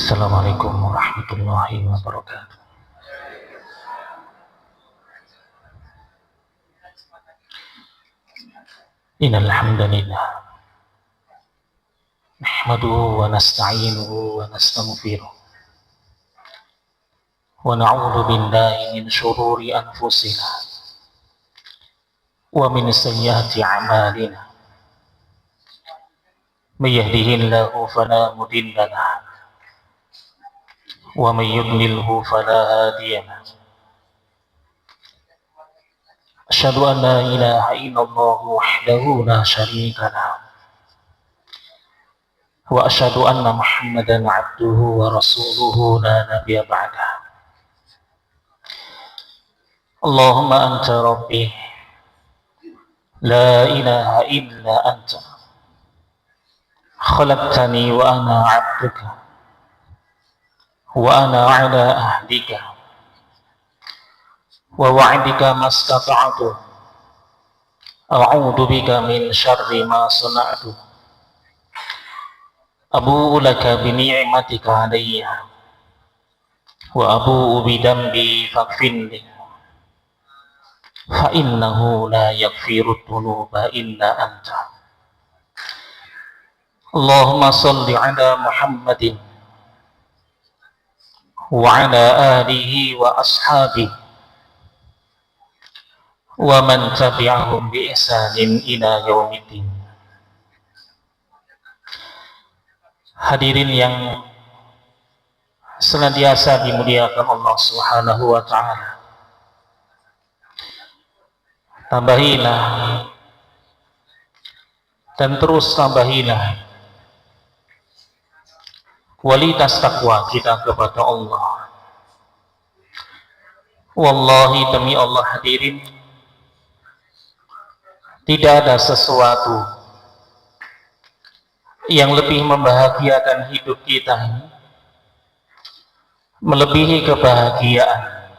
Assalamualaikum warahmatullahi wabarakatuh. Innal hamdalillah nahmaduhu wa nasta'inuhu wa nastaghfiruh wa na'udzu billahi min shururi anfusina wa min sayyiati a'malina. May yahdihillahu fala mudilla lahu wa may yudlilhu fala hadiya lahu. Asyhadu an la ilaha illallah wahdahu la syarika lahu wa asyhadu anna Muhammadan abduhu wa rasuluhu la nabiyya ba'dah. Allahumma anta rabbi la ilaha illa anta khalaqtani wa ana 'abduka wa ana 'ala ahdika wa wa'dika mastata'tu a'udzu bika min syarri ma sana'tu abu'u laka bi ni'matika 'alayya wa abu'u bi dambi faghfirli fa innahu la yaghfiru dhunuba illa anta. Allahumma salli ala Muhammadin wa ala alihi wa ashabihi wa man tabi'ahum bi ihsanin ila yaumiddin. Hadirin yang senantiasa dimuliakan Allah Subhanahu wa taala. Tambahilah dan terus tambahilah kualitas takwa kita kepada Allah. Wallahi, demi Allah hadirin, tidak ada sesuatu yang lebih membahagiakan hidup kita melebihi kebahagiaan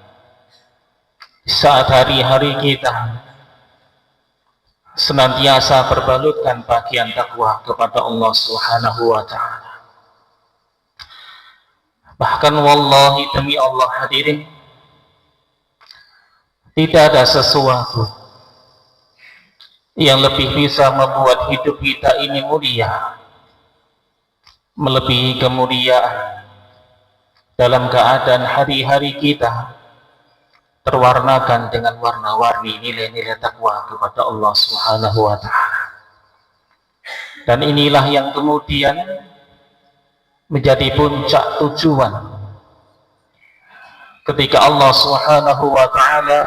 saat hari-hari kita senantiasa berbalutkan bagian takwa kepada Allah Subhanahu wa taala. Bahkan wallahi, demi Allah hadirin, tidak ada sesuatu yang lebih bisa membuat hidup kita ini mulia melebihi kemuliaan dalam keadaan hari-hari kita terwarnakan dengan warna-warni nilai-nilai takwa kepada Allah Subhanahu wa taala. Dan inilah yang kemudian menjadi puncak tujuan ketika Allah Subhanahu wa taala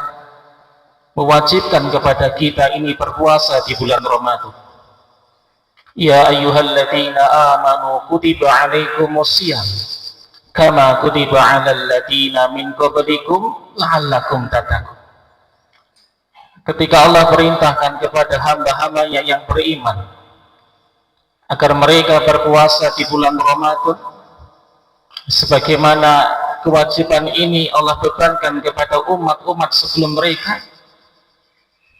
mewajibkan kepada kita ini berpuasa di bulan Ramadan. Ya ayyuhalladzina amanu kutiba alaikumusiyam kama kutiba 'alal ladzina min qablikum la'allakum tattaqun. Ketika Allah perintahkan kepada hamba-hambanya yang beriman agar mereka berpuasa di bulan Ramadan, sebagaimana kewajiban ini Allah bebankan kepada umat-umat sebelum mereka.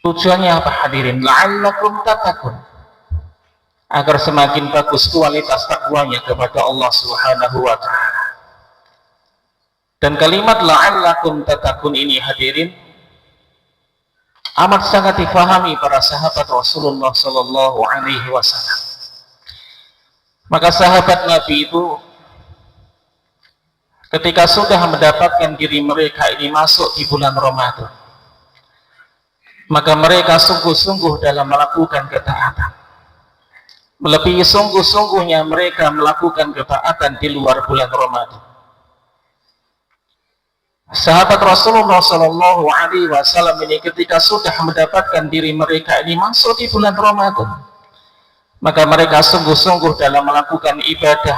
Tujuannya apa hadirin? La'allakum tattaqun, agar semakin bagus kualitas takwanya kepada Allah Subhanahu wa taala. Dan kalimat la'allakum tattaqun ini hadirin amat sangat difahami para sahabat Rasulullah sallallahu alaihi wasallam. Maka sahabat Nabi itu ketika sudah mendapatkan diri mereka ini masuk di bulan Ramadan, maka mereka sungguh-sungguh dalam melakukan ketaatan, melebihi sungguh-sungguhnya mereka melakukan ketaatan di luar bulan Ramadan. Sahabat Rasulullah sallallahu alaihi wasallam ini ketika sudah mendapatkan diri mereka ini masuk di bulan Ramadan, maka mereka sungguh-sungguh dalam melakukan ibadah,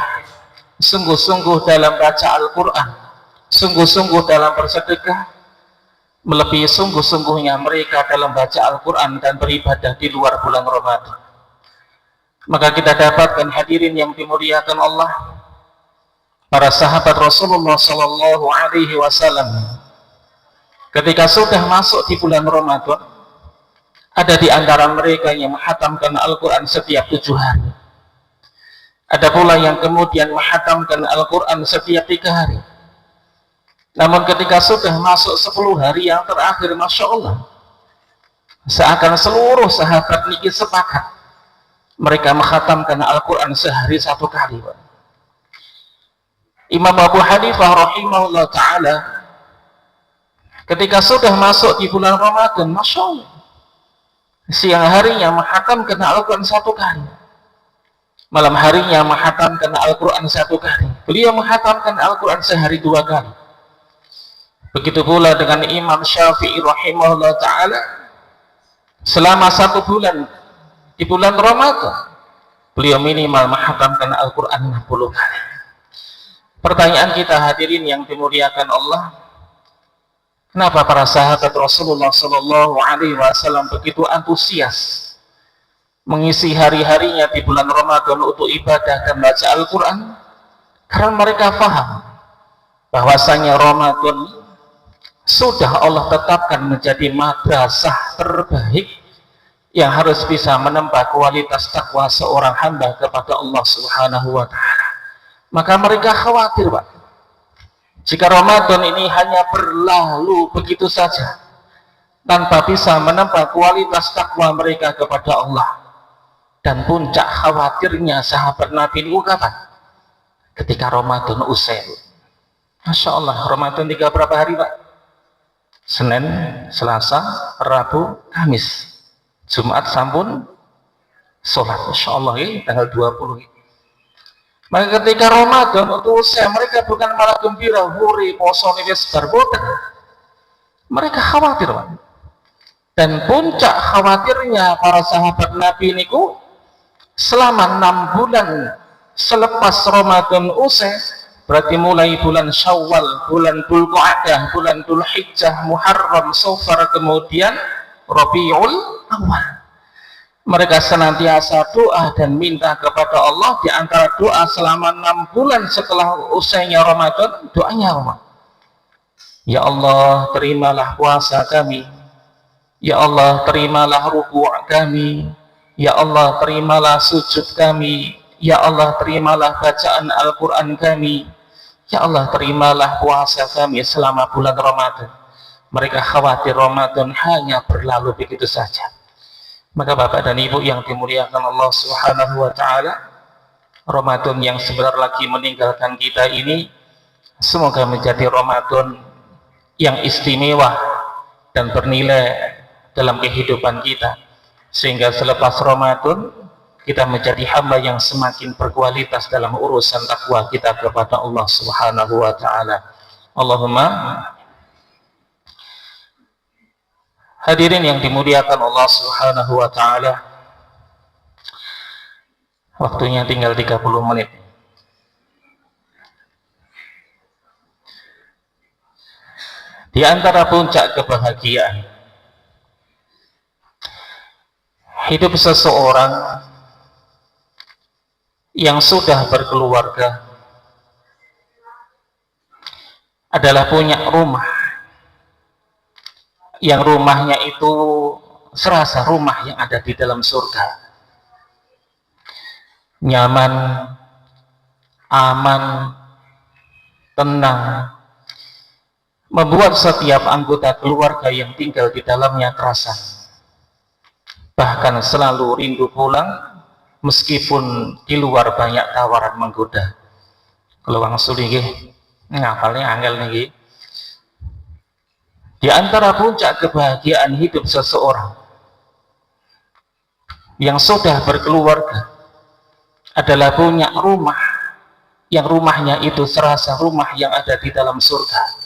sungguh-sungguh dalam baca Al-Quran, sungguh-sungguh dalam bersedekah, melebihi sungguh-sungguhnya mereka dalam baca Al-Quran dan beribadah di luar bulan Ramadan. Maka kita dapatkan hadirin yang dimuliakan Allah, para sahabat Rasulullah sallallahu alaihi wasallam ketika sudah masuk di bulan Ramadan, ada di antara mereka yang menghatamkan Al-Quran setiap 7 hari. Ada pula yang kemudian menghatamkan Al-Quran setiap 3 hari. Namun ketika sudah masuk 10 hari yang terakhir, Masya Allah, seakan seluruh sahabat niki sepakat mereka menghatamkan Al-Quran sehari 1 kali. Imam Abu Hanifah rahimahullah ta'ala ketika sudah masuk di bulan Ramadan, Masya Allah, siang harinya menghatamkan Al-Quran 1 kali, malam harinya menghatamkan Al-Quran 1 kali. Beliau menghatamkan Al-Quran sehari 2 kali. Begitu pula dengan Imam Syafi'i rahimahullah ta'ala, selama 1 bulan di bulan Ramadan beliau minimal menghatamkan Al-Quran 60 kali. Pertanyaan kita hadirin yang dimuliakan Allah, kenapa para sahabat Rasulullah Sallallahu Alaihi Wasallam begitu antusias mengisi hari-harinya di bulan Ramadan untuk ibadah dan baca Al-Quran? Karena mereka paham bahwasanya Ramadan sudah Allah tetapkan menjadi madrasah terbaik yang harus bisa menambah kualitas takwa seorang hamba kepada Allah Subhanahu wa Ta'ala. Maka mereka khawatir, Pak, jika Ramadan ini hanya berlalu begitu saja tanpa bisa menambah kualitas takwa mereka kepada Allah. Dan puncak khawatirnya sahabat Nabi itu kapan? Ketika Ramadan usai. Masya Allah, Ramadan 3 berapa hari, Pak? Senin, Selasa, Rabu, Kamis, Jumat sampun sholat. Masya Allah, tanggal 20. Maka ketika Ramadan untuk usai, mereka bukan malah gembira, huri, poso, wis barboten. Mereka khawatir, Pak. Dan puncak khawatirnya para sahabat Nabi niku selama 6 bulan selepas Ramadan usai, berarti mulai bulan Syawal, bulan Dzulqa'dah, bulan Dzulhijjah, Muharram, Safar, kemudian Rabiul Awal, mereka senantiasa doa dan minta kepada Allah. Di antara doa selama 6 bulan setelah usainya Ramadan, doanya apa? Ya Allah, terimalah puasa kami. Ya Allah, terimalah ruku' kami. Ya Allah, terimalah sujud kami. Ya Allah, terimalah bacaan Al-Quran kami. Ya Allah, terimalah puasa kami selama bulan Ramadan. Mereka khawatir Ramadan hanya berlalu begitu saja. Maka Bapak dan Ibu yang dimuliakan Allah Subhanahu wa Ta'ala, Ramadan yang sebentar lagi meninggalkan kita ini semoga menjadi Ramadan yang istimewa dan bernilai dalam kehidupan kita, sehingga selepas Ramadan kita menjadi hamba yang semakin berkualitas dalam urusan takwa kita kepada Allah Subhanahu wa Ta'ala. Allahumma. Hadirin yang dimuliakan Allah Subhanahu wa Ta'ala, waktunya tinggal 30 menit. Di antara puncak kebahagiaan hidup seseorang yang sudah berkeluarga adalah punya rumah, yang rumahnya itu serasa rumah yang ada di dalam surga. Nyaman, aman, tenang, membuat setiap anggota keluarga yang tinggal di dalamnya kerasan, bahkan selalu rindu pulang meskipun di luar banyak tawaran menggoda. Kalau langsung nggih ngapalnya angel nggih. Di antara puncak kebahagiaan hidup seseorang yang sudah berkeluarga adalah punya rumah, yang rumahnya itu serasa rumah yang ada di dalam surga.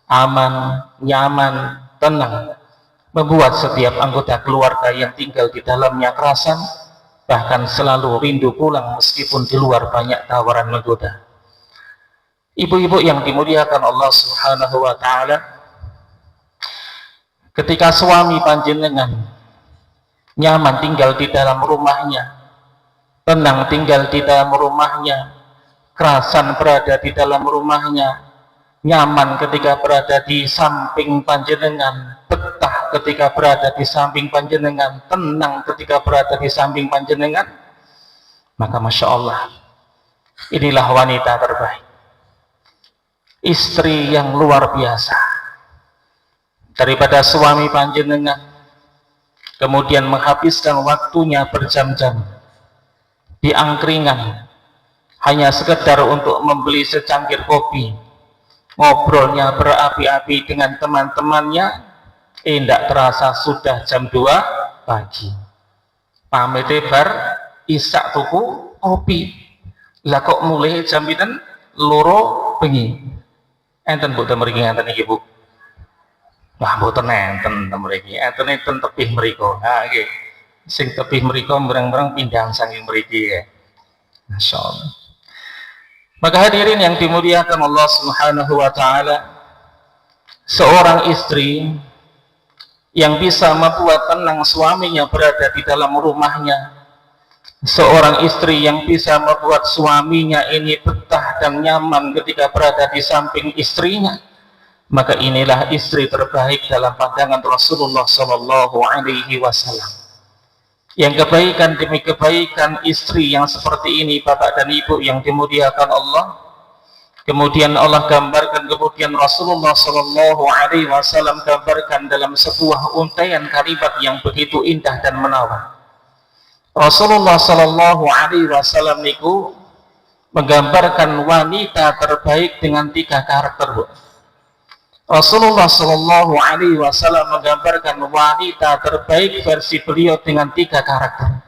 Aman, nyaman, tenang, membuat setiap anggota keluarga yang tinggal di dalamnya kerasan, bahkan selalu rindu pulang meskipun di luar banyak tawaran menggoda. Ibu-ibu yang dimuliakan Allah Subhanahu wa Ta'ala, ketika suami panjenengan nyaman tinggal di dalam rumahnya, tenang tinggal di dalam rumahnya, kerasan berada di dalam rumahnya, nyaman ketika berada di samping panjenengan, betah ketika berada di samping panjenengan, tenang ketika berada di samping panjenengan, maka Masya Allah, Inilah wanita terbaik, istri yang luar biasa. Daripada suami panjenengan kemudian menghabiskan waktunya berjam-jam di angkringan hanya sekedar untuk membeli secangkir kopi, ngobrolnya berapi-api dengan teman-temannya, tidak terasa sudah jam 2 pagi. Pamit bar isak tuku kopi, lah kok mulai jam pinten loro bengi. Enten Bu mriki enten iki Bu. Wah mboten enten mriki, enten tepih mriku. Ha nggih. Sing tepih mriku mereng-mereng pindang saking mriki ya. Masyaallah. Maka hadirin yang dimuliakan Allah Subhanahu wa taala, seorang istri yang bisa membuat tenang suaminya berada di dalam rumahnya, seorang istri yang bisa membuat suaminya ini betah dan nyaman ketika berada di samping istrinya, maka inilah istri terbaik dalam pandangan Rasulullah Shallallahu Alaihi Wasallam. Yang kebaikan demi kebaikan istri yang seperti ini, Bapak dan Ibu yang dimuliakan Allah, kemudian Allah gambarkan, kemudian Rasulullah Shallallahu Alaihi Wasallam gambarkan dalam sebuah untaian kalimat yang begitu indah dan menawan. Rasulullah Shallallahu Alaihi Wasallam niku menggambarkan wanita terbaik dengan 3 karakter. Rasulullah Shallallahu Alaihi Wasallam menggambarkan wanita terbaik versi beliau dengan 3 karakter.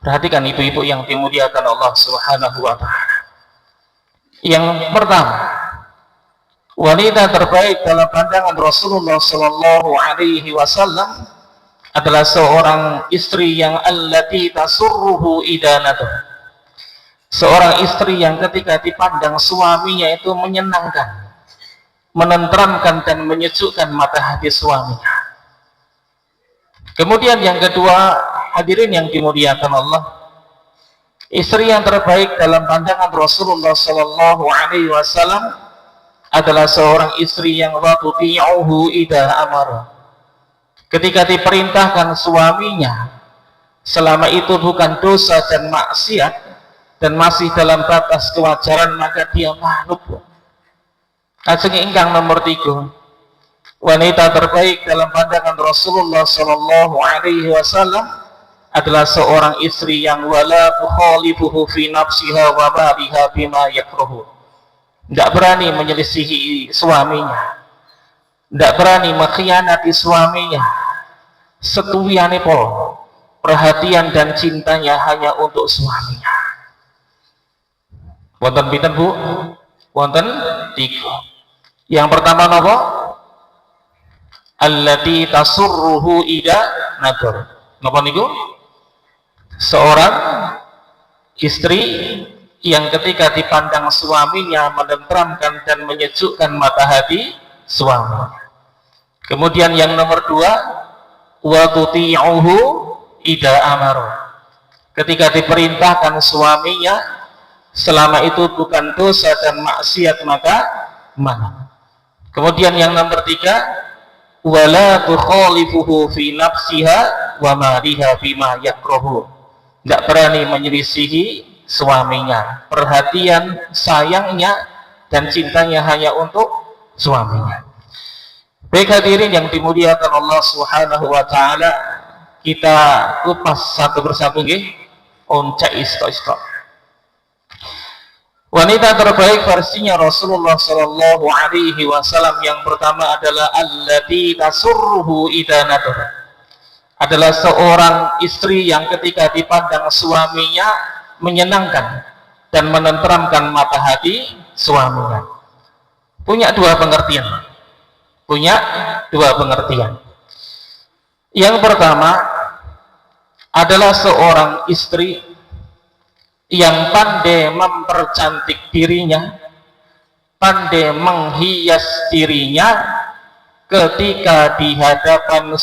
Perhatikan ibu-ibu yang dimuliakan Allah Subhanahu Wa Taala. Yang pertama, wanita terbaik dalam pandangan Rasulullah Shallallahu Alaihi Wasallam adalah seorang istri yang allati tasurruhu idanatuh. Seorang istri yang ketika dipandang suaminya itu menyenangkan, menenteramkan dan menyejukkan mata hati suaminya. Kemudian yang kedua, hadirin yang dimuliakan Allah, istri yang terbaik dalam pandangan Rasulullah Shallallahu Alaihi Wasallam adalah seorang istri yang watuti'uhu idza amara. Ketika diperintahkan suaminya, selama itu bukan dosa dan maksiat dan masih dalam batas kewajaran, maka dia manut. Ajeng ingkang nomor 3, wanita terbaik dalam pandangan Rasulullah Shallallahu Alaihi Wasallam adalah seorang istri yang wala tukhalifuhu fi nafsiha wa baliha bima yakrahu. Tidak berani menyelisihi suaminya, tidak berani mengkhianati suaminya. Setuyane pol perhatian dan cintanya hanya untuk suaminya. Wonten pinten Bu? Wonten 3. Yang pertama napa? Allati tasurruhu ida nador. Napa niku? Seorang istri yang ketika dipandang suaminya menenteramkan dan menyejukkan mata hati suami. Kemudian yang nomor 2, wa tuti'uhu ida amara. Ketika diperintahkan suaminya, selama itu bukan dosa dan maksiat, maka manut. Kemudian yang nomor 3, wala tukhalifuhu fi nafsiha wa maliha bima yakrahu. Tidak berani menyelisihi suaminya, perhatian sayangnya dan cintanya hanya untuk suaminya. Baik hadirin yang dimuliakan Allah Subhanahu wa taala, kita kupas satu persatu nggih. Oncak isto-isto. Wanita terbaik versinya Rasulullah Shallallahu Alaihi Wasallam yang pertama adalah allati tasurruhu idanatuh. Adalah seorang istri yang ketika dipandang suaminya menyenangkan dan menenteramkan mata hati suaminya. Punya 2 pengertian. Yang pertama adalah seorang istri yang pandai mempercantik dirinya, pandai menghias dirinya ketika di hadapan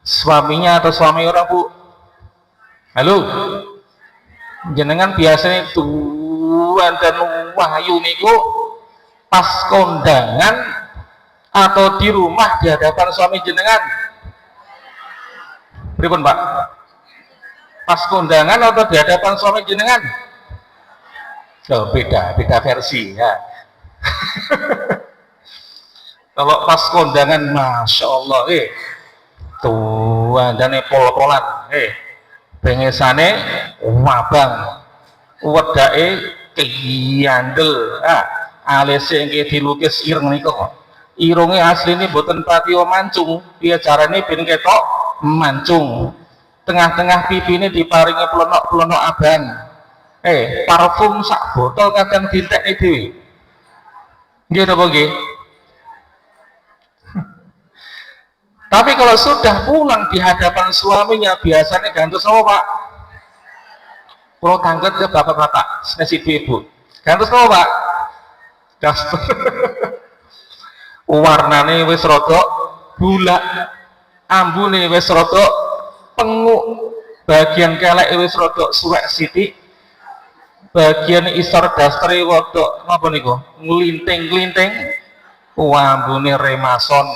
suaminya atau suami orang Bu. Halo, jenengan biasanya tuan dan wahyu niku pas kondangan atau di rumah di hadapan suami jenengan? Pripun Pak? Pas kondangan atau di hadapan suami jenengan? Oh, beda versi ya. Kalau pas kondangan, masya Allah, tuh andane pol-polan, pengesane wabang, wedake kiyandel, alise nggih dilukis ireng niku. Irunge asline boten patiya mancung, piye carane ben ketok mancung. Tengah-tengah pipine diparingi pelonok-pelonok abang. Parfum sak botol kadang dintekne dhewe. Nggih napa nggih? Tapi kalau sudah pulang di hadapan suaminya biasanya gantos apa Pak? Kalau tangget ke bapak-bapak, senesi ibu. Gantos apa Pak? Daster. Warnane wis rada bulak, ambune wis rada penguk, bagian kelek wis rada suwek sithik, bagian isor dastere rada napa niku? Nglinting-nglinting, ambune remason,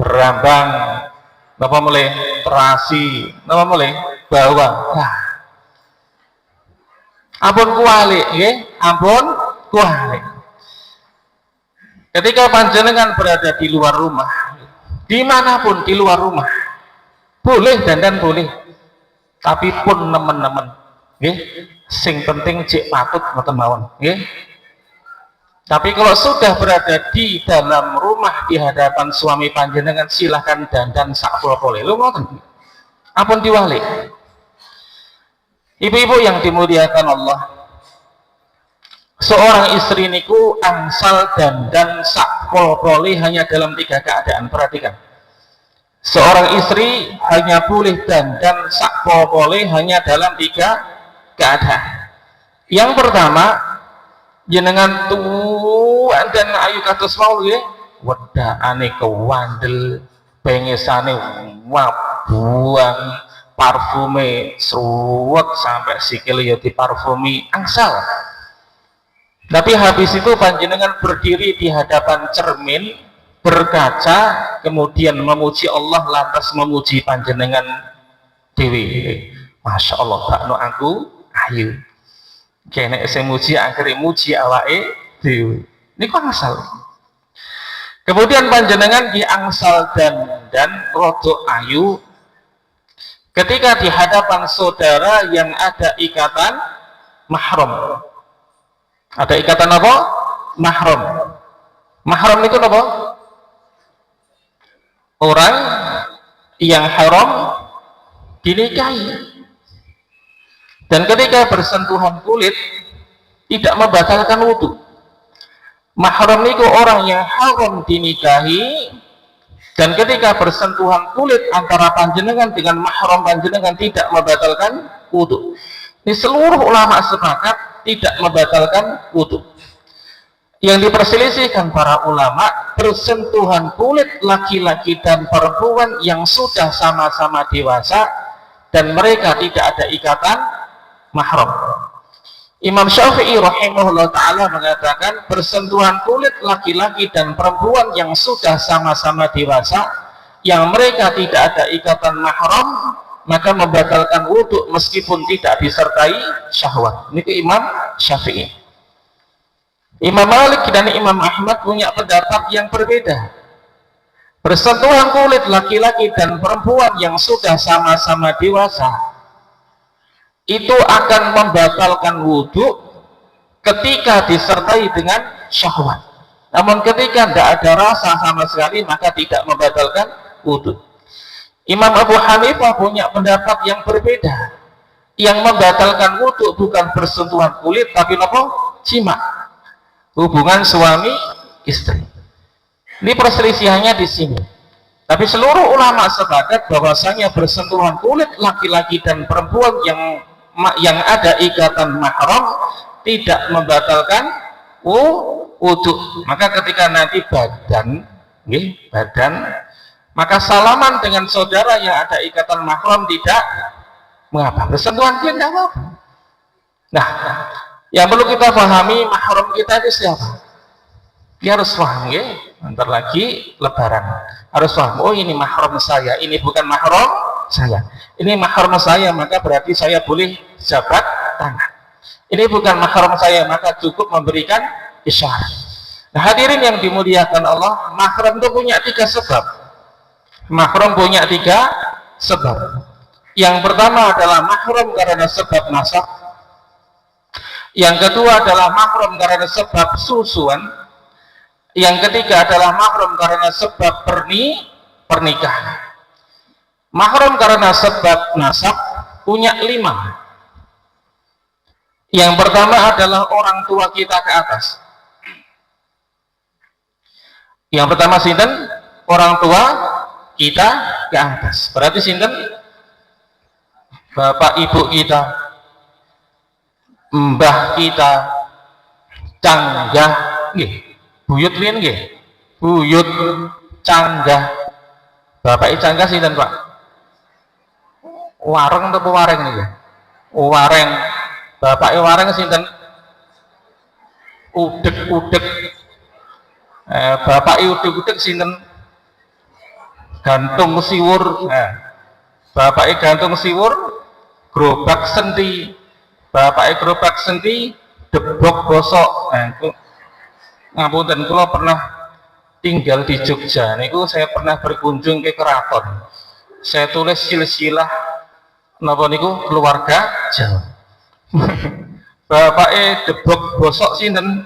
berambang, napa mulai terasi, napa mulai bawah. Ampun kualik, ampun kualik. Ketika panjenengan berada di luar rumah, dimanapun di luar rumah, boleh dandan boleh, tapi pun nemen-nemen, sing penting cek patut mboten mawon, Tapi kalau sudah berada di dalam rumah di hadapan suami panjenengan, silahkan dandan sak pol-pole. Lu ngoten. Ampun diwalik. Ibu-ibu yang dimuliakan Allah, seorang istri niku angsal dandan sak pol-pole hanya dalam 3 keadaan. Perhatikan. Seorang istri hanya boleh dandan sak pol-pole hanya dalam 3 keadaan. Yang pertama, jenengan tuan dan ayu kados mau nggih, wedakane kewandel, pengesane wabuang, parfume sruwet sampai sikil ya diparfumi angsal. Tapi habis itu panjenengan berdiri di hadapan cermin, berkaca, kemudian memuji Allah, lantas memuji panjenengan dewi. Masya Allah, bakno aku ayu. Kene sing muji akhire muji awake dhewe. Niku angsal. Kemudian panjenengan diangsal dan rodok ayu ketika di hadapan saudara yang ada ikatan mahram. Ada ikatan apa? Mahram. Mahram itu apa? Orang yang haram dinikahi. Dan ketika bersentuhan kulit tidak membatalkan wudhu. Mahram itu orang yang haram dinikahi, dan ketika bersentuhan kulit antara panjenengan dengan mahram panjenengan tidak membatalkan wudhu. Ini seluruh ulama sepakat tidak membatalkan wudhu. Yang diperselisihkan para ulama, bersentuhan kulit laki-laki dan perempuan yang sudah sama-sama dewasa dan mereka tidak ada ikatan mahram. Imam Syafi'i rahimahullah ta'ala mengatakan bersentuhan kulit laki-laki dan perempuan yang sudah sama-sama dewasa yang mereka tidak ada ikatan mahram maka membatalkan wudhu meskipun tidak disertai syahwat. Ini Imam Syafi'i. Imam Malik dan Imam Ahmad punya pendapat yang berbeda. Bersentuhan kulit laki-laki dan perempuan yang sudah sama-sama dewasa itu akan membatalkan wudhu ketika disertai dengan syahwat. Namun ketika tidak ada rasa sama sekali maka tidak membatalkan wudhu. Imam Abu Hanifah punya pendapat yang berbeda. Yang membatalkan wudhu bukan bersentuhan kulit tapi apa? Jima. Hubungan suami istri. Ini perselisihannya di sini. Tapi seluruh ulama sepakat bahwasanya bersentuhan kulit laki-laki dan perempuan yang ada ikatan mahram tidak membatalkan wudhu. Maka ketika nanti badan, maka salaman dengan saudara yang ada ikatan mahram tidak mengapa. Bersentuhan dia tidak apa-apa. Nah, yang perlu kita pahami mahram kita itu siapa? Dia harus paham, Bentar lagi lebaran. Harus paham, oh ini mahram saya, ini bukan mahram saya. Ini mahram saya, maka berarti saya boleh jabat tangan. ini bukan mahram saya, maka cukup memberikan isyarat. Nah, hadirin yang dimuliakan Allah, mahram itu punya 3 sebab. Mahram punya 3 sebab. Yang pertama adalah mahram karena sebab nasab. Yang kedua adalah mahram karena sebab susuan. Yang ketiga adalah mahram karena sebab pernikahan. Mahram karena sebab nasab punya 5. Yang pertama adalah orang tua kita ke atas. Yang pertama sinten? Orang tua kita ke atas. Berarti sinten? Bapak ibu kita, mbah kita, canggah nggih. Buyut riyen nggih. Buyut canggah. Bapak canggah sinten, Pak? Wareng atau wareng nggih? Wareng. Bapak wareng sinten? Udeg-udeg. Bapak udeg-udeg sinten? Gantung siwur. Bapak gantung siwur, gerobak senti. Bapak gerobak senti, debok bosok. Ngapunten, kula pernah tinggal di Jogja. Niku saya pernah berkunjung ke keraton. Saya tulis silsilah napa niku keluarga Jawa. Bapak debok bosok sinten?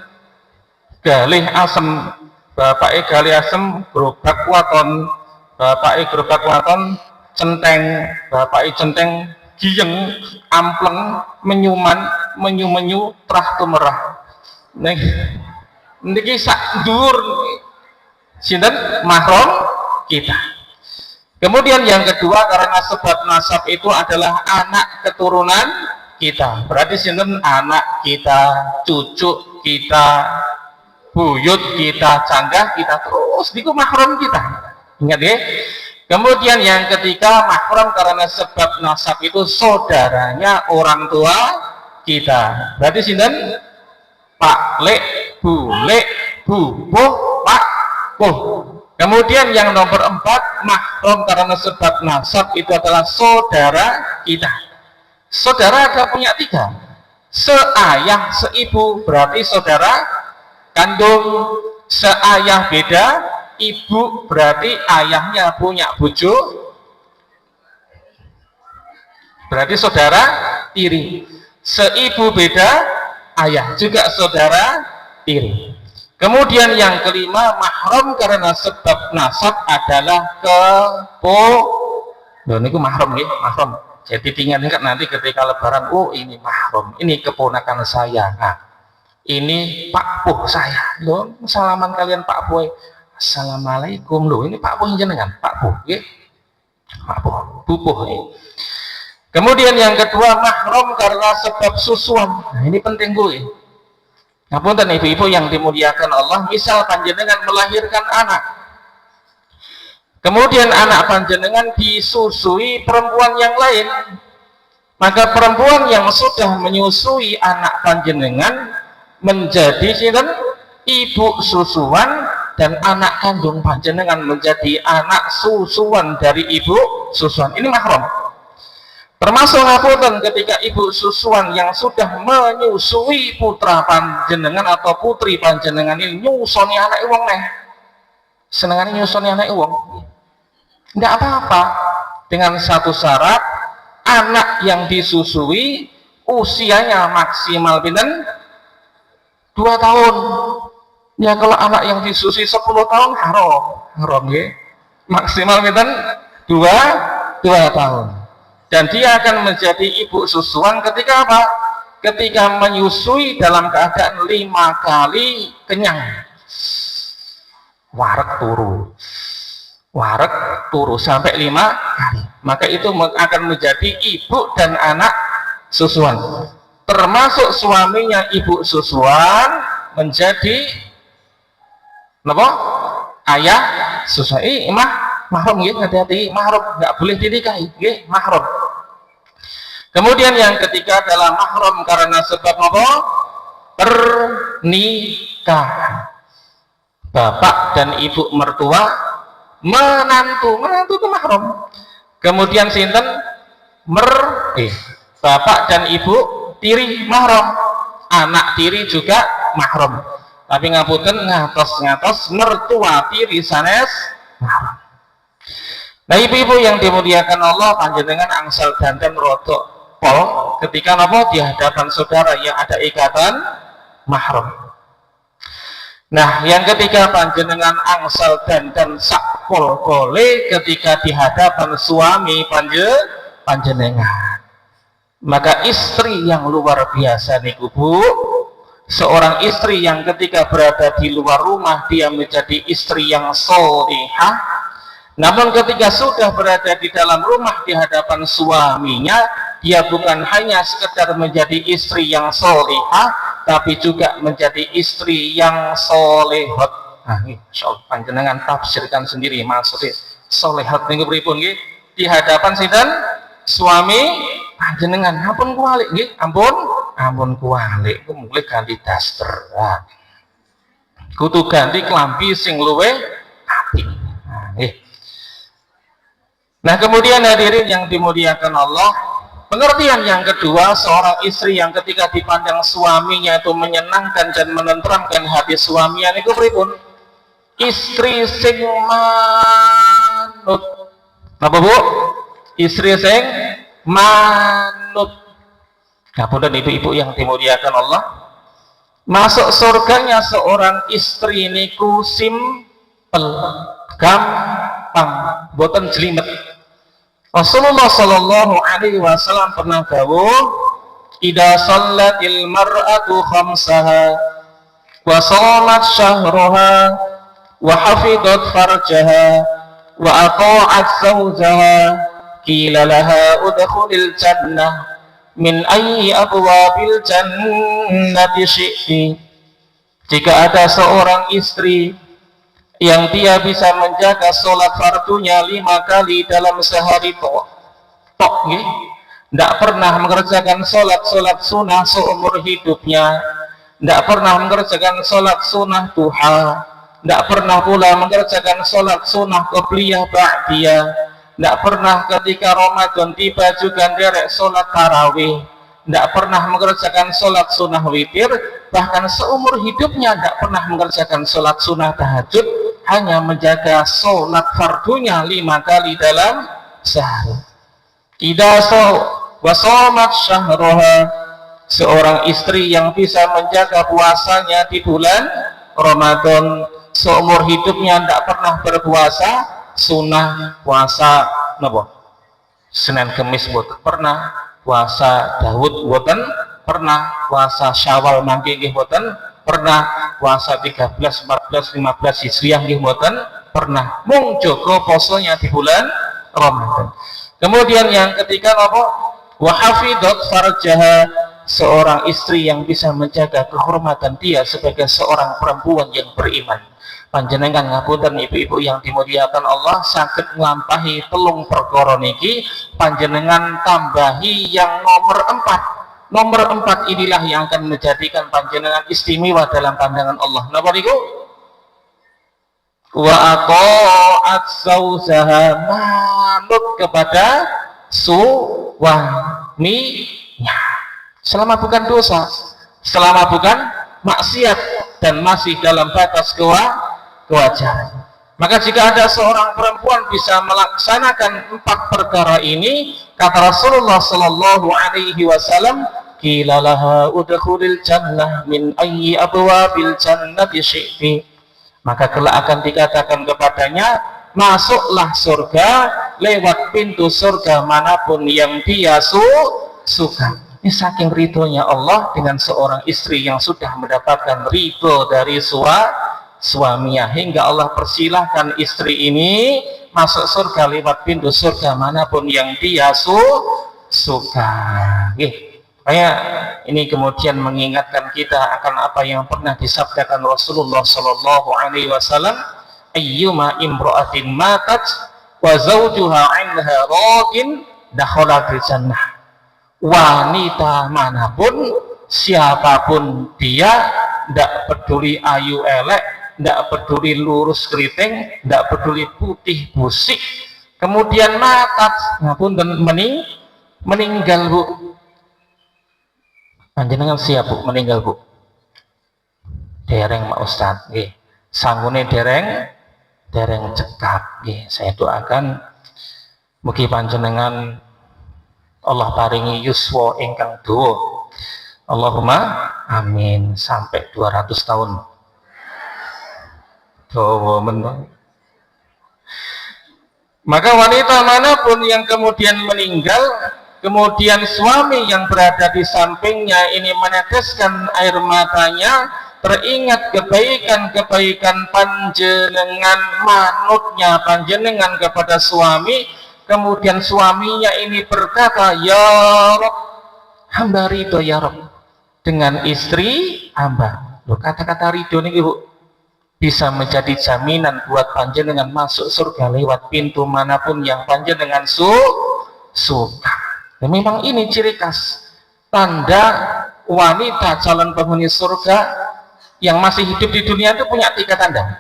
Galih asem. Bapak galih asem, gerobak waton. Bapak gerobak waton, centeng. Bapak centeng giyeng, ampleng, menyuman, menyu-menyu, trah tumerah. Niki sak dhuwur sinten mahram kita. Kemudian yang kedua karena sebab nasab itu adalah anak keturunan kita. Berarti sinten anak kita, cucu kita, buyut kita, canggah kita, terus niku mahram kita. Ingat ya. Kemudian yang ketiga mahram karena sebab nasab itu saudaranya orang tua kita. Berarti sinten? Pak Lek, Bu Lek, Bubuh, Pak Puh. Kemudian yang nomor 4 mahram karena sebab nasab itu adalah saudara kita. Saudara ada punya 3. Seayah, seibu, berarti saudara kandung. Seayah beda, ibu berarti ayahnya punya bojo, berarti saudara tiri. Seibu beda, ayah juga saudara tiri. Kemudian yang kelima mahram karena sebab nasab adalah Loh niku mahram nggih, mahram. Jadi diingat-ingat nanti ketika lebaran, oh ini mahram, ini keponakan saya. Nah, ini Pak Puh saya. Loh, salaman kalian Pak Puh. Assalamualaikum. Loh, ini Pak Puh jenengan, Pak Puh nggih. Pak Puh, Bupuh nggih. Kemudian yang kedua mahram karena sebab susuan. Nah, ini penting Bu. Ngapunten ibu-ibu yang dimuliakan Allah, misal panjenengan melahirkan anak. Kemudian anak panjenengan disusui perempuan yang lain. Maka perempuan yang sudah menyusui anak panjenengan menjadi sinten? Ibu susuan, dan anak kandung panjenengan menjadi anak susuan dari ibu susuan. Ini mahram. Termasuk ngapunten ketika ibu susuan yang sudah menyusui putra panjenengan atau putri panjenengan ini nyusoni anak wong neh. Senengane nyusoni anak wong. Enggak apa-apa, dengan satu syarat, anak yang disusui usianya maksimal pinten? 2 tahun. Ya kalau anak yang disusui 10 tahun haram nggih. Maksimal pinten? 2 tahun. Dan dia akan menjadi ibu susuan ketika apa? Ketika menyusui dalam keadaan 5 kali kenyang. Wareg turu sampai 5 kali. Maka itu akan menjadi ibu dan anak susuan. Termasuk suaminya ibu susuan menjadi apa? Ayah susuan. Mahram nggih, hati-hati, mahram nggak boleh dinikahi, nggih, mahram. Kemudian yang ketiga adalah mahram karena sebab apa? Pernikahan. Bapak dan ibu mertua menantu itu mahram. Kemudian sinten? Bapak dan ibu tiri mahram, anak tiri juga mahram. Tapi ngapunten ngatos mertua tiri sanes mahram. Nah ibu-ibu yang dimuliakan Allah, panjenengan angsal danten rodok pol ketika napa di hadapan saudara yang ada ikatan mahram. Nah yang ketiga panjenengan angsal danten sakpol boleh ketika di hadapan suami panjenengan. Maka istri yang luar biasa niku Bu, seorang istri yang ketika berada di luar rumah dia menjadi istri yang sholihah, namun ketika sudah berada di dalam rumah di hadapan suaminya, dia bukan hanya sekedar menjadi istri yang sholihah, tapi juga menjadi istri yang solehot. Nah, insyaallah panjenengan tafsirkan sendiri maksudnya solehot niku pripun nggih? Di hadapan sinten? Suami panjenengan. Ampun kualik nggih, ampun kualik. Ku mulai ganti daster. Nah, kudu ganti klambi sing luwih apik. Nah, nggih. Nah kemudian hadirin yang dimuliakan Allah, pengertian yang kedua, seorang istri yang ketika dipandang suaminya itu menyenangkan dan menenteramkan hati suaminya itu pripun? Istri sing manut. Apa Bu? Istri sing manut. Ngapunten ibu-ibu yang dimuliakan Allah, masuk surganya seorang istri niku simpel, gampang, boten jelimet. Rasulullah Shallallahu Alaihi Wasallam pernah dawuh, "Idza shallatil mar'atu khamsaha wa shalat syahraha wa hafidhat farjaha wa ata'at zawjaha qila laha udkhulil jannah min ayyi abwabil jannati syi'ti." Jika ada seorang istri yang dia bisa menjaga sholat fardunya 5 kali dalam sehari tok nggih, tidak pernah mengerjakan sholat sunnah seumur hidupnya, tidak pernah mengerjakan sholat sunnah duha, tidak pernah pula mengerjakan sholat sunnah qobliyah ba'diyah, tidak pernah ketika Ramadan tiba juga derek sholat tarawih, tidak pernah mengerjakan sholat sunnah witir, bahkan seumur hidupnya tidak pernah mengerjakan sholat sunnah tahajud, hanya menjaga sholat fardunya 5 kali dalam sehari. Wasomat syahroha, seorang istri yang bisa menjaga puasanya di bulan Ramadan, seumur hidupnya tidak pernah berpuasa sunnah, puasa napa? Senin Kemis boten pernah, puasa Daud boten pernah, puasa Syawal mangke nggih boten pernah, puasa 13, 14, 15 Hijriah nggih mboten pernah, mung jaga posonya di bulan Ramadan. Kemudian yang ketiga apa? Wa hafidhat farjaha, seorang istri yang bisa menjaga kehormatan dia sebagai seorang perempuan yang beriman. Panjenengan ngapunten ibu-ibu yang dimuliakan Allah, saged nglampahi 3 perkara niki, panjenengan tambahi yang nomor 4. Nomor 4 inilah yang akan menjadikan panjenengan istimewa dalam pandangan Allah. Napa niku? Wa ata'at zawjaha, manut kepada suaminya. Selama bukan dosa, selama bukan maksiat dan masih dalam batas kewajaran. Maka jika ada seorang perempuan bisa melaksanakan 4 perkara ini, kata Rasulullah Sallallahu Alaihi Wasallam, qila laha udkhulil jannah min ayyi abwabil jannati syi'ti, maka kelak akan dikatakan kepadanya, masuklah surga lewat pintu surga manapun yang dia suka. Ini saking ridhonya Allah dengan seorang istri yang sudah mendapatkan ridho dari suaminya, hingga Allah persilahkan istri ini masuk surga lewat pintu surga manapun yang dia suka. Kayak ini kemudian mengingatkan kita akan apa yang pernah disabdakan Rasulullah Sallallahu Alaihi Wasallam, ayyuma imro'atin matat wa zawjuha anha radin dakhala jannah. Wanita manapun, siapapun dia, tidak peduli ayu elek, tidak peduli lurus keriting, tidak peduli putih busik, kemudian matat ngapun dan meninggal Bu, Panjenengan siap Bu meninggal Bu? Dereng Pak Ustadz, nggih. Sanggune dereng cekap, nggih. Saya doakan mugi panjenengan Allah paringi yuswa ingkang dawa. Allahumma amin, sampai 200 tahun. Dawa men. Maka wanita manapun yang kemudian meninggal, kemudian suami yang berada di sampingnya ini meneteskan air matanya, teringat kebaikan-kebaikan panjenengan, manutnya panjenengan kepada suami, kemudian suaminya ini berkata, ya Rob, hamba ridho ya Rob dengan istri hamba. Loh, kata-kata ridho ini Bu bisa menjadi jaminan buat panjenengan masuk surga lewat pintu manapun yang panjenengan suka. Dan memang ini ciri khas tanda wanita calon penghuni surga yang masih hidup di dunia itu punya 3 tanda.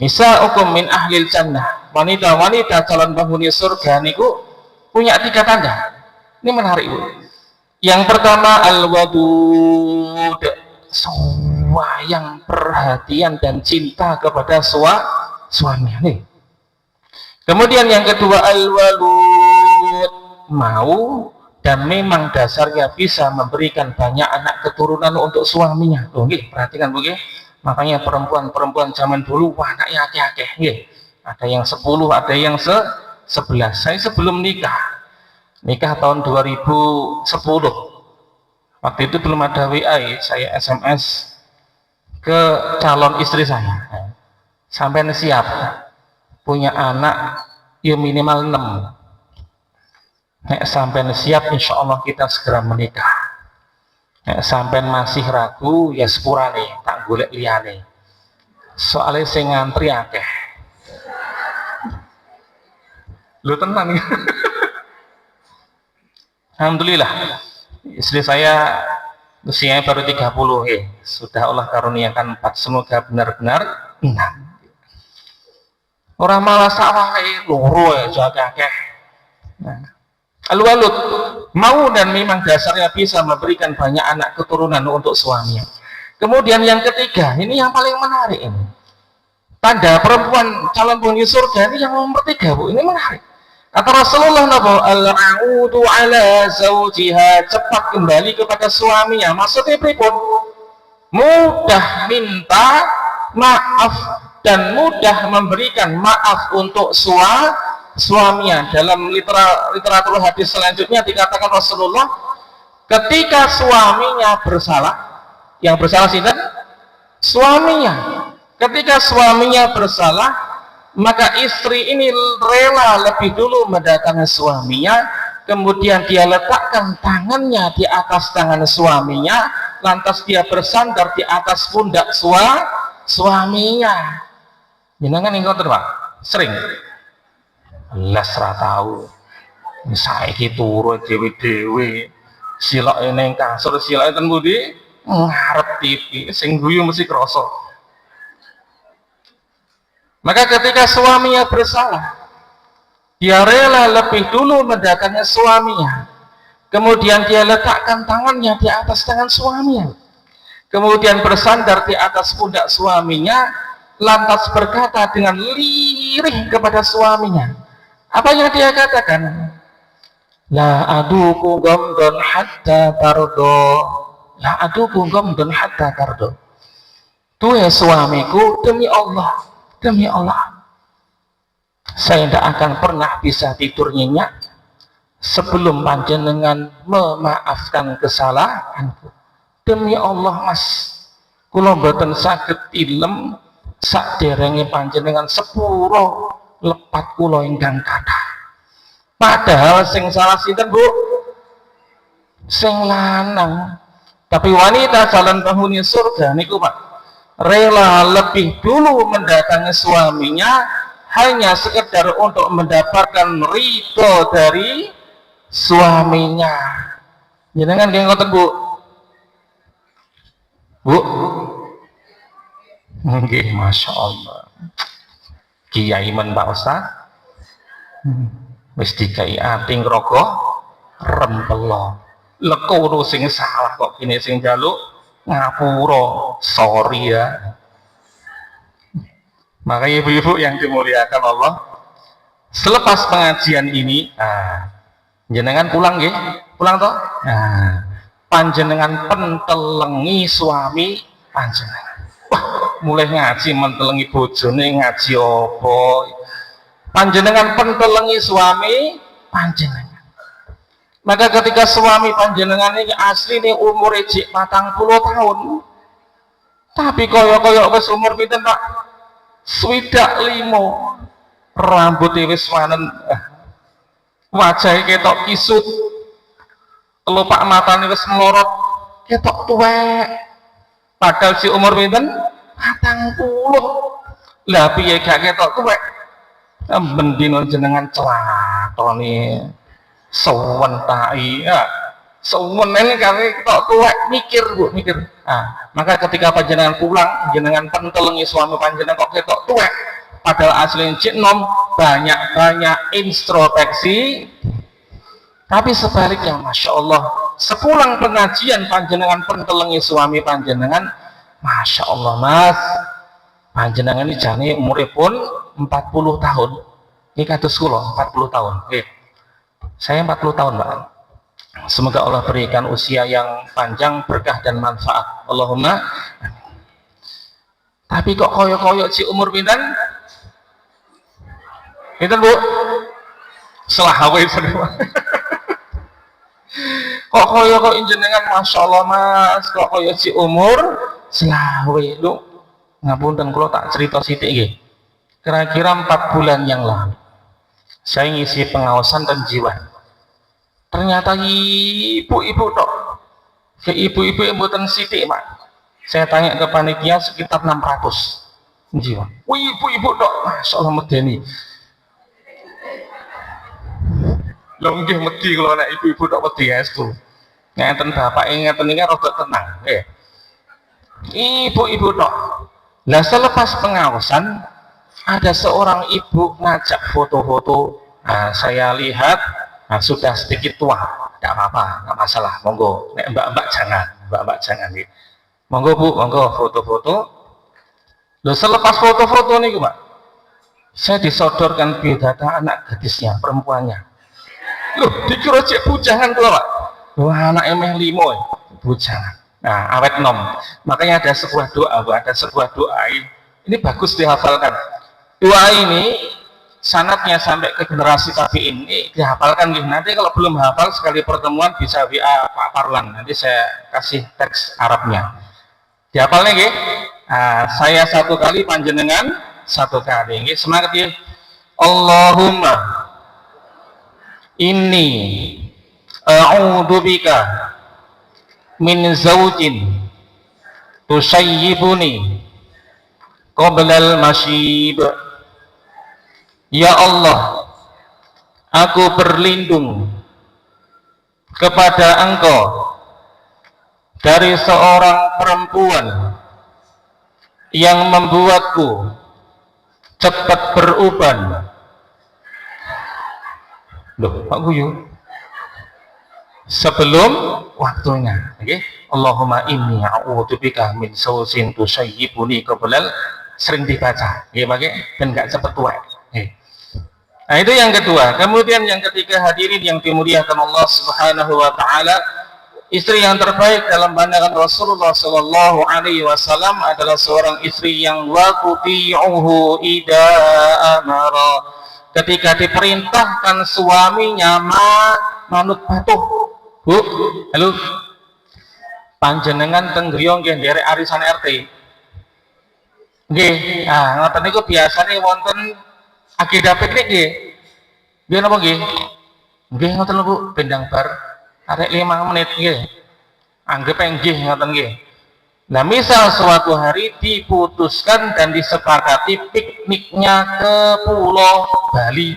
Nisa'ukum min ahlil jannah, wanita-wanita calon penghuni surga niku punya 3 tanda. Ini menarik Bu. Yang pertama al-wadud, yang perhatian dan cinta kepada suami nih. Kemudian yang kedua al-walud, mau dan memang dasarnya bisa memberikan banyak anak keturunan untuk suaminya. Loh nggih, perhatikan Bu nggih. Makanya perempuan zaman dulu anaknya akeh-akeh nggih. Ada yang 10, ada yang 11. Saya sebelum nikah tahun 2010. Waktu itu belum ada WA, saya SMS ke calon istri saya, sampai siap punya anak ya minimal 6. Sampai siap insya Allah kita segera menikah. Sampai masih ragu ya sepurane tak golek liyane, soalnya saya ngantri akeh. Lu tenang ya. Alhamdulillah istri saya usianya baru 30, sudah Allah karuniakan 4, semoga benar-benar 6. Orang malah salah loro akeh. Nah, al-walud, mau dan memang dasarnya bisa memberikan banyak anak keturunan untuk suaminya. Kemudian yang ketiga, ini yang paling menarik ini. Tanda perempuan calon penghuni surga ini yang nomor 3 Bu, ini menarik. Kata Rasulullah nabo al-audu ala zawjiha, cepat kembali kepada suaminya. Maksudnya pripun? Mudah minta maaf dan mudah memberikan maaf untuk suaminya. Dalam literatur hadis selanjutnya dikatakan Rasulullah, ketika suaminya bersalah, yang bersalah sinten? Suaminya. Ketika suaminya bersalah, maka istri ini rela lebih dulu mendatangi suaminya, kemudian dia letakkan tangannya di atas tangan suaminya, lantas dia bersandar di atas pundak suaminya. Jenengan ingkang Pak sering las ra tau saiki turu dewe-dewe siloke ning kasur, siloke ten pundi ngarep TV sing guyu mesti krasa. Maka ketika suaminya bersalah, dia rela lebih dulu mendatangi suaminya, kemudian dia letakkan tangannya di atas tangan suaminya, kemudian bersandar di atas pundak suaminya, lantas berkata dengan lirih kepada suaminya. Apa yang dia katakan? La aduku gomdon hatta tardo, la aduku gomdon hatta tardo. Tuh ya suamiku, demi Allah, saya tidak akan pernah bisa tidur nyenyak sebelum panjenengan memaafkan kesalahanku. Demi Allah Mas, kula mboten saged tilem saderenge panjenengan sepuro lepat kula ingkang kathah. Padahal sing salah sinten Bu? Sing lanang. Tapi wanita calon penghuni surga niku Pak, rela lebih dulu mendatangi suaminya hanya sekedar untuk mendapatkan ridho dari suaminya. Jenengan nggih ngoten Bu? Bu? Nggih, Masya Allah. Kiai men Pak Ustaz. Wis dikai ating rokok rempelo. Leko sing salah kok kini sing jaluk ngapura, sorry ya. Makanya ibu-ibu yang dimuliakan Allah, selepas pengajian ini, jenengan pulang nggih, pulang toh. Panjenengan pentelengi suami panjenengan. Wah, mulai ngaji mentelengi bojone ngaji apa? Panjenengan pentelengi suami panjenengan. Maka ketika suami panjenengan ini asli nih umur ejik 40 tahun, tapi koyok-koyok wis umur pinten Pak? 25, rambutnya wis wanen, wajahnya ketok kisut, kelopak matanya wis melorot, ketok tuwek. Padahal si umur pinten 40. Lah piye gak ketok tuwek? Bendino jenengan celakone sowen tai ya. Sowen ini kali ketok tuwek mikir Bu, mikir. Maka ketika panjenengan pulang, jenengan pentelengi suami panjenengan kok ketok tuwek. Padahal aslinya cik nom, banyak-banyak introspeksi. Tapi sebaliknya, Masya Allah, sepulang pengajian panjenengan pentelengi suami panjenengan, Masya Allah Mas, panjenengan ini jane umurnya pun 40 tahun. Ini kados kula 40 tahun. Saya 40 tahun Pak. Semoga Allah berikan usia yang panjang, berkah dan manfaat. Allahumma. Tapi kok koyok-koyok si umur pinten? Pinten Bu? Selawe semua. Kok koyok jenengan Masya Allah Mas, kok koyok si umur selawe. Lu ngapunten kula tak cerita sithik nggih. Kira-kira 4 bulan yang lalu saya ngisi pengawasan dan jiwa. Ternyata ibu-ibu tok. Ke ibu-ibu yang mboten sithik, Pak. Saya tanya ke panitia sekitar 600 jiwa. Ibu-ibu tok, Masya Allah medeni. Lho nggih medhi kula nek ibu-ibu tok medhi estu. Ngeten bapak ngeten iki rada tenang, nggih. Ibu-ibu tok. Lah selepas pengawasan ada seorang ibu ngajak foto-foto. Saya lihat sudah sedikit tua, tidak apa-apa, nggak masalah, monggo. Nek mbak-mbak jangan, nih. Monggo Bu, monggo foto-foto. Loh selepas foto-foto nih Pak, saya disodorkan biodata anak gadisnya, perempuannya. Loh dikira cek bujangan tuh Pak. Wah anak emeh limo, bujangan. Nah awet nom. Makanya ada sebuah doa, Bu, ada sebuah doa. Ini bagus dihafalkan. Doa ini sanatnya sampai ke generasi tabi'in ini dihafalkan gitu. Nanti kalau belum hafal sekali pertemuan bisa WA Pak Parlan, nanti saya kasih teks Arabnya. Dihafalnya gitu. Saya 1 kali, panjenengan 1 kali. Gitu. Semangat ya. Allahumma inni a'udzubika min zawjin tusayyibuni qoblal masyib. Ya Allah, aku berlindung kepada Engkau dari seorang perempuan yang membuatku cepat beruban. Loh, Pak Guyu, sebelum waktunya. Okay? Allahumma inni a'udzubika min zawjin tusayyibuni qoblal, sering dibaca, ya pakai dan nggak cepat tua. Nah itu yang kedua. Kemudian yang ketiga, hadirin yang dimuliakan Allah Subhanahu wa taala, istri yang terbaik dalam pandangan Rasulullah sallallahu alaihi wasallam adalah seorang istri yang waqti'uhu ida amara. Ketika diperintahkan suaminya manut patuh. Bu, halo. Panjenengan teng griya nggih nderek arisan RT. Nggih, ngoten niku biasane wonten agenda piknik nggih. Nggih napa nggih? Nggih ngoten lho Bu, bendang bar arek 5 menit nggih. Anggep nggih ngoten nggih. Nah, misal suatu hari diputuskan dan disepakati pikniknya ke Pulau Bali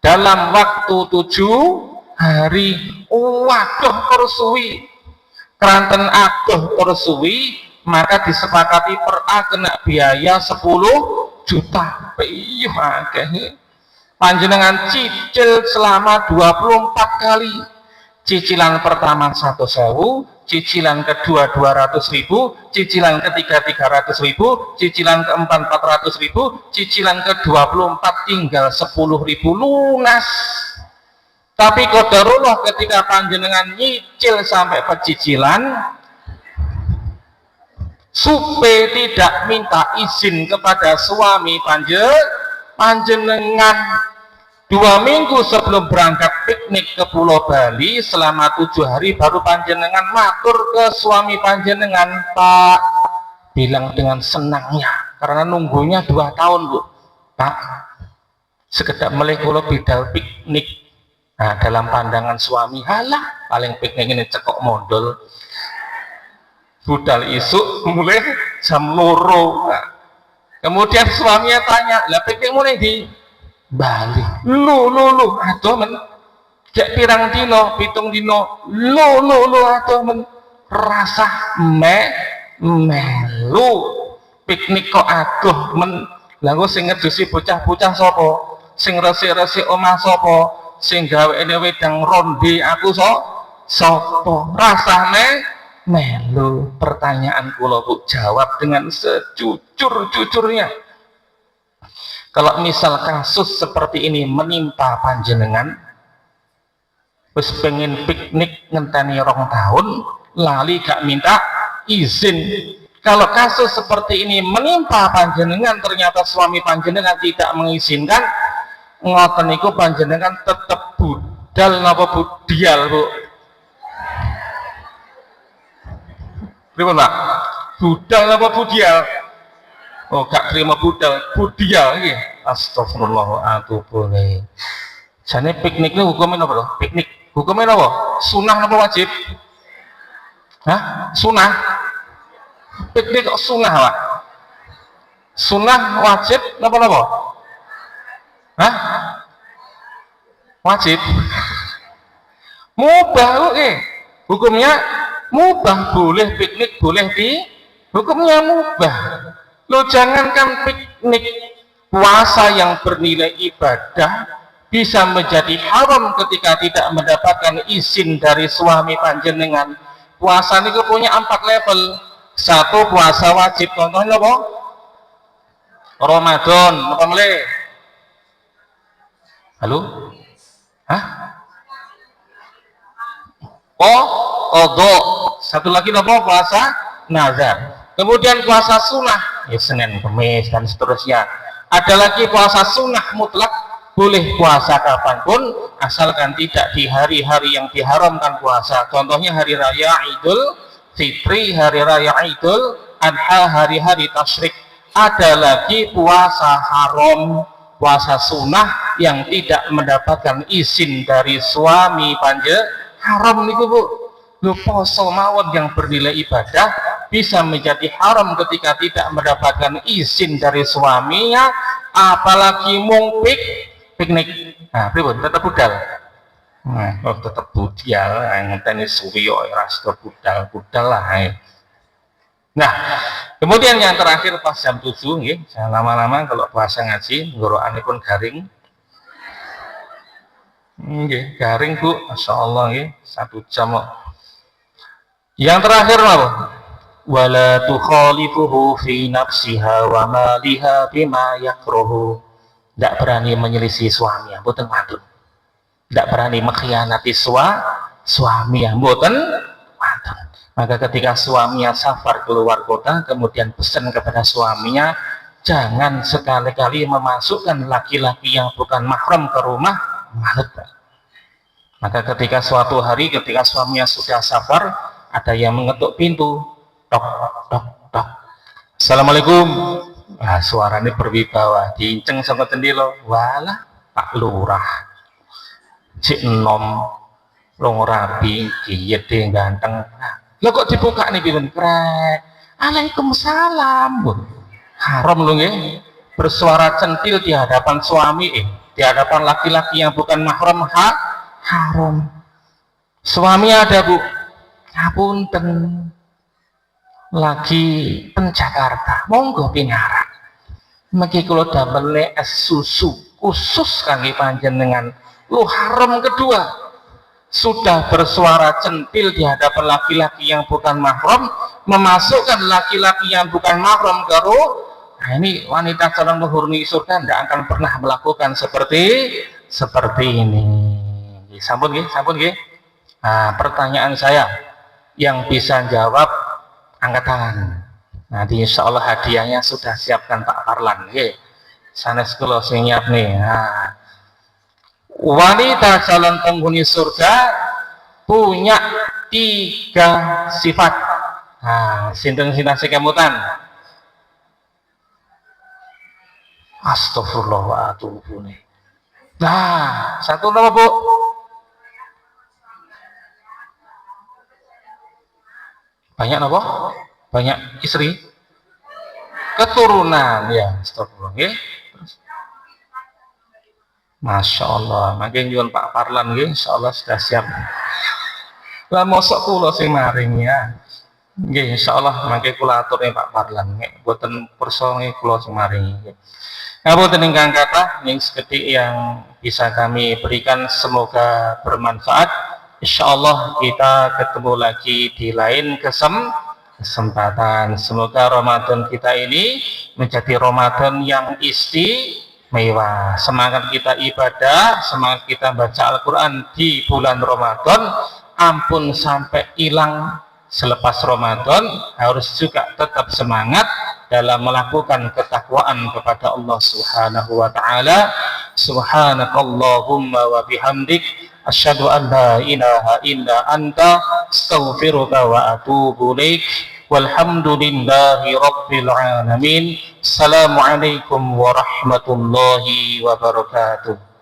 dalam waktu 7 hari. Waduh tersuwi. Keranten aduh tersuwi, maka disepakati per A kena biaya 10 juta. Iya akeh. Panjenengan cicil selama 24 kali. cicilan pertama 100.000, cicilan kedua 200.000, cicilan ketiga 300.000, cicilan keempat 400.000, cicilan ke-24 tinggal 10.000 lunas. Tapi qadarullah ketika panjenengan nyicil sampai pecicilan, supaya tidak minta izin kepada suami panjenengan 2 minggu sebelum berangkat piknik ke Pulau Bali selama 7 hari baru panjenengan matur ke suami panjenengan, Pak, bilang dengan senangnya karena nunggunya 2 tahun Bu, Pak, sekedap melih kula bidal piknik. Nah, dalam pandangan suami, halah paling piknik ini cekok modal budal isuk mulai jam 2. Nah, kemudian suaminya tanya, lah piknik mulai di Bali, lu aduh men gak pirang dino, 7 dino, lu aduh men rasa melu piknik kok aduh men. Lah engko sing ngedusi bocah-bocah sapa, sing resik-resik omah sapa, sing gawene wedang ronde aku sapa, rasa melu. Pertanyaan kula Bu, jawab dengan sejujur-jujurnya. Kalau misal kasus seperti ini menimpa panjenengan, wis pengen piknik ngenteni 2 tahun, lali gak minta izin. Kalau kasus seperti ini menimpa panjenengan, ternyata suami panjenengan tidak mengizinkan, ngoten niku panjenengan tetep budal napa budial Bu? Pripun Pak? Budal napa budial? Oh, gak terima budal, budial iki. Astagfirullahaladzim. Jane piknik niku hukumnya apa lho? Piknik hukumnya apa? Sunah apa wajib? Hah? Sunah? Piknik kok sunah, Pak? Sunah wajib napa? Hah? Wajib. Mubah oke. Hukumnya mubah, boleh piknik, boleh hukumnya mubah. Lo jangankan piknik, puasa yang bernilai ibadah bisa menjadi haram ketika tidak mendapatkan izin dari suami panjenengan. Puasa ini punya 4 level. 1 puasa wajib, contohnya apa? Ramadan, apa meleh? Halo? Hah? Qadha. Satu lagi apa? Puasa nazar. Kemudian puasa sunnah, ya Senin, Kamis dan seterusnya. Ada lagi puasa sunnah mutlak, boleh puasa kapanpun asalkan tidak di hari-hari yang diharamkan puasa. Contohnya hari raya Idul Fitri, hari raya Idul Adha, hari-hari tasyrik. Ada lagi puasa haram, puasa sunnah yang tidak mendapatkan izin dari suami haram niku Bu. Lu poso mawon yang bernilai ibadah bisa menjadi haram ketika tidak mendapatkan izin dari suaminya, apalagi mung piknik. Nah, pripun tetep budal. Nah, tetep budal, ngenteni suwi kok ora sida budal lah. Nah, kemudian yang terakhir pas jam 7 nggih, jangan lama-lama kalau puasa ngaji, ngorokanipun garing. Nggih, garing Bu, masyaallah nggih, 1 jam kok. Yang terakhir apa? Wala tukhalifuhu fi nafsiha wa maliha bima yakruhu. Tidak berani menyelisih suami, mboten wantun. Tidak berani mengkhianati suami, mboten wantun. Maka ketika suaminya safar keluar kota, kemudian pesan kepada suaminya, jangan sekali-kali memasukkan laki-laki yang bukan mahram ke rumah, manut. Maka ketika suatu hari ketika suaminya sudah safar, ada yang mengetuk pintu, tok tok tok. Assalamualaikum. Nah, suaranya berwibawa, diinceng sama tendilo. Walah, Pak Lurah, cik enom, long rabi, kiyete ganteng. Nah, lo kok dibuka nih pintu? Krek. Waalaikumsalam. Haram lo nggih, bersuara centil di hadapan suami, di hadapan laki-laki yang bukan mahram, haram. Suami ada Bu. Ngapunten, lagi Jakarta, monggo pingarak. Mengki kula damel es susu khusus kangge panjenengan. Lu haram kedua. sudah bersuara centil di hadapan laki-laki yang bukan mahram, memasukkan laki-laki yang bukan mahram ke nah ini wanita calon penghuni surga tidak akan pernah melakukan seperti ini. Sampun nggih. Nah, pertanyaan saya yang bisa jawab angkat tangan. Nanti insya Allah hadiahnya sudah siapkan Pak Parlan. Sanes kula sing nyiap nih. Nah, wanita calon penghuni surga punya 3 sifat. Nah, sinten sing kemutan. Astagfirullahaladzim. Nah, satu nama Bu. Banyak apa? Banyak istri, keturunan ya. Astagfirullah ya. Masya Allah. Makin jual Pak Parlan ya. Insya Allah sudah siap. Lah mosok kula sing maring ya. Nggih insya Allah makin kula atur Pak Parlan. Boten perso kula sing maring. Ngapunten ingkang kathah ning seketik yang bisa kami berikan semoga bermanfaat. Insya Allah kita ketemu lagi di lain kesempatan. Semoga Ramadan kita ini menjadi Ramadan yang istimewa. Semangat kita ibadah, semangat kita baca Al-Quran di bulan Ramadan, ampun sampai hilang selepas Ramadan, harus juga tetap semangat dalam melakukan ketakwaan kepada Allah Subhanahu wa ta'ala. Subhanakallahumma wa bihamdik asyhadu an la ilaha illa anta astaghfiruka wa atubu ilaik. Walhamdulillahi rabbil alamin. Assalamualaikum warahmatullahi wabarakatuh.